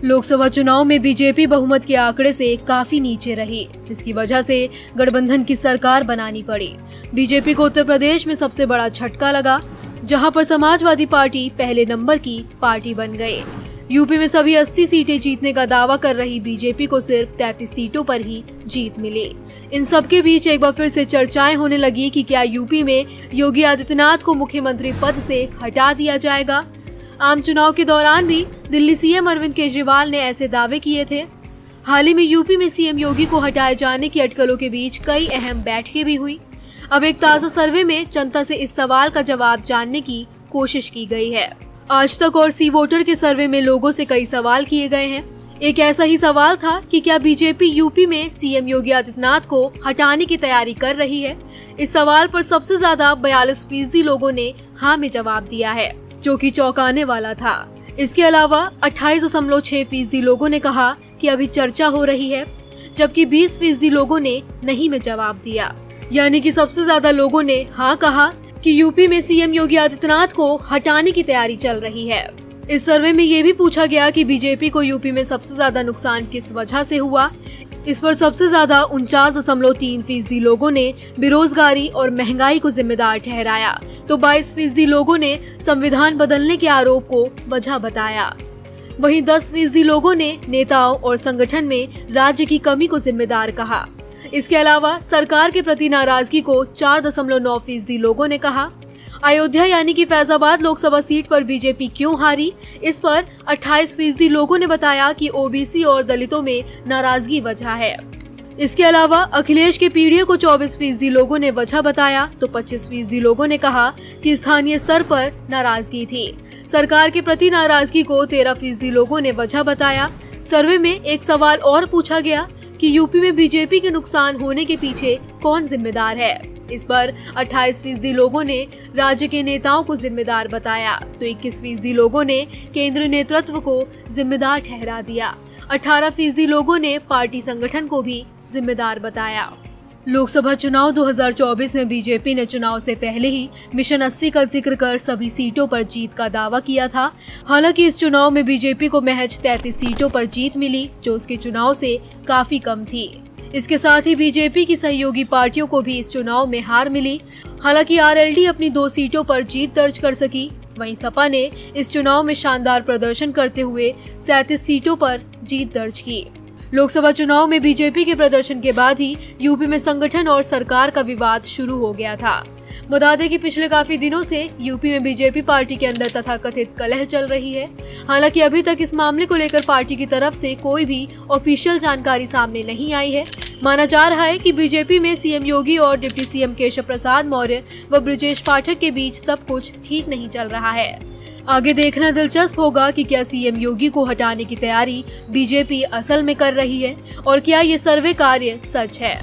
लोकसभा चुनाव में बीजेपी बहुमत के आंकड़े से काफी नीचे रही, जिसकी वजह से गठबंधन की सरकार बनानी पड़ी। बीजेपी को उत्तर प्रदेश में सबसे बड़ा झटका लगा, जहां पर समाजवादी पार्टी पहले नंबर की पार्टी बन गई। यूपी में सभी 80 सीटें जीतने का दावा कर रही बीजेपी को सिर्फ 33 सीटों पर ही जीत मिली। इन सबके बीच एक बार फिर से चर्चाएं होने लगी कि क्या यूपी में योगी आदित्यनाथ को मुख्यमंत्री पद से हटा दिया जाएगा। आम चुनाव के दौरान भी दिल्ली सीएम अरविंद केजरीवाल ने ऐसे दावे किए थे। हाल ही में यूपी में सीएम योगी को हटाए जाने की अटकलों के बीच कई अहम बैठकें भी हुई। अब एक ताजा सर्वे में जनता से इस सवाल का जवाब जानने की कोशिश की गई है। आज तक और सी वोटर के सर्वे में लोगों से कई सवाल किए गए हैं। एक ऐसा ही सवाल था कि क्या बीजेपी यूपी में सीएम योगी आदित्यनाथ को हटाने की तैयारी कर रही है। इस सवाल पर सबसे ज्यादा 42% लोगों ने हाँ में जवाब दिया है, जो कि चौंकाने वाला था। इसके अलावा 28.6% लोगों ने कहा कि अभी चर्चा हो रही है, जबकि 20% लोगों ने नहीं में जवाब दिया। यानी कि सबसे ज्यादा लोगों ने हाँ कहा कि यूपी में सीएम योगी आदित्यनाथ को हटाने की तैयारी चल रही है। इस सर्वे में ये भी पूछा गया कि बीजेपी को यूपी में सबसे ज्यादा नुकसान किस वजह से हुआ। इस पर सबसे ज्यादा 49.3% लोगों ने बेरोजगारी और महंगाई को जिम्मेदार ठहराया, तो 22% लोगों ने संविधान बदलने के आरोप को वजह बताया। वहीं 10% लोगों ने नेताओं और संगठन में राज्य की कमी को जिम्मेदार कहा। इसके अलावा सरकार के प्रति नाराजगी को 4.9% लोगों ने कहा। अयोध्या यानी कि फैजाबाद लोकसभा सीट पर बीजेपी क्यों हारी, इस पर 28% लोगों ने बताया कि ओबीसी और दलितों में नाराजगी वजह है। इसके अलावा अखिलेश के पीडीए को 24% लोगों ने वजह बताया, तो 25% लोगों ने कहा कि स्थानीय स्तर पर नाराजगी थी। सरकार के प्रति नाराजगी को 13% लोगों ने वजह बताया। सर्वे में एक सवाल और पूछा गया कि यूपी में बीजेपी के नुकसान होने के पीछे कौन जिम्मेदार है। इस पर 28% लोगों ने राज्य के नेताओं को जिम्मेदार बताया, तो 21% लोगों ने केंद्रीय नेतृत्व को जिम्मेदार ठहरा दिया। 18% लोगों ने पार्टी संगठन को भी जिम्मेदार बताया। लोकसभा चुनाव 2024 में बीजेपी ने चुनाव से पहले ही मिशन 80 का जिक्र कर सभी सीटों पर जीत का दावा किया था। हालांकि इस चुनाव में बीजेपी को महज 33 सीटों पर जीत मिली, जो उसके चुनाव से काफी कम थी। इसके साथ ही बीजेपी की सहयोगी पार्टियों को भी इस चुनाव में हार मिली। हालांकि आरएलडी अपनी 2 सीटों पर जीत दर्ज कर सकी। वहीं सपा ने इस चुनाव में शानदार प्रदर्शन करते हुए 37 सीटों पर जीत दर्ज की। लोकसभा चुनाव में बीजेपी के प्रदर्शन के बाद ही यूपी में संगठन और सरकार का विवाद शुरू हो गया था। बता दें कि पिछले काफी दिनों से यूपी में बीजेपी पार्टी के अंदर तथाकथित कलह चल रही है। हालांकि अभी तक इस मामले को लेकर पार्टी की तरफ से कोई भी ऑफिशियल जानकारी सामने नहीं आई है। माना जा रहा है कि बीजेपी में सीएम योगी और डिप्टी सीएम केशव प्रसाद मौर्य व ब्रजेश पाठक के बीच सब कुछ ठीक नहीं चल रहा है। आगे देखना दिलचस्प होगा कि क्या सीएम योगी को हटाने की तैयारी बीजेपी असल में कर रही है और क्या ये सर्वे कार्य सच है।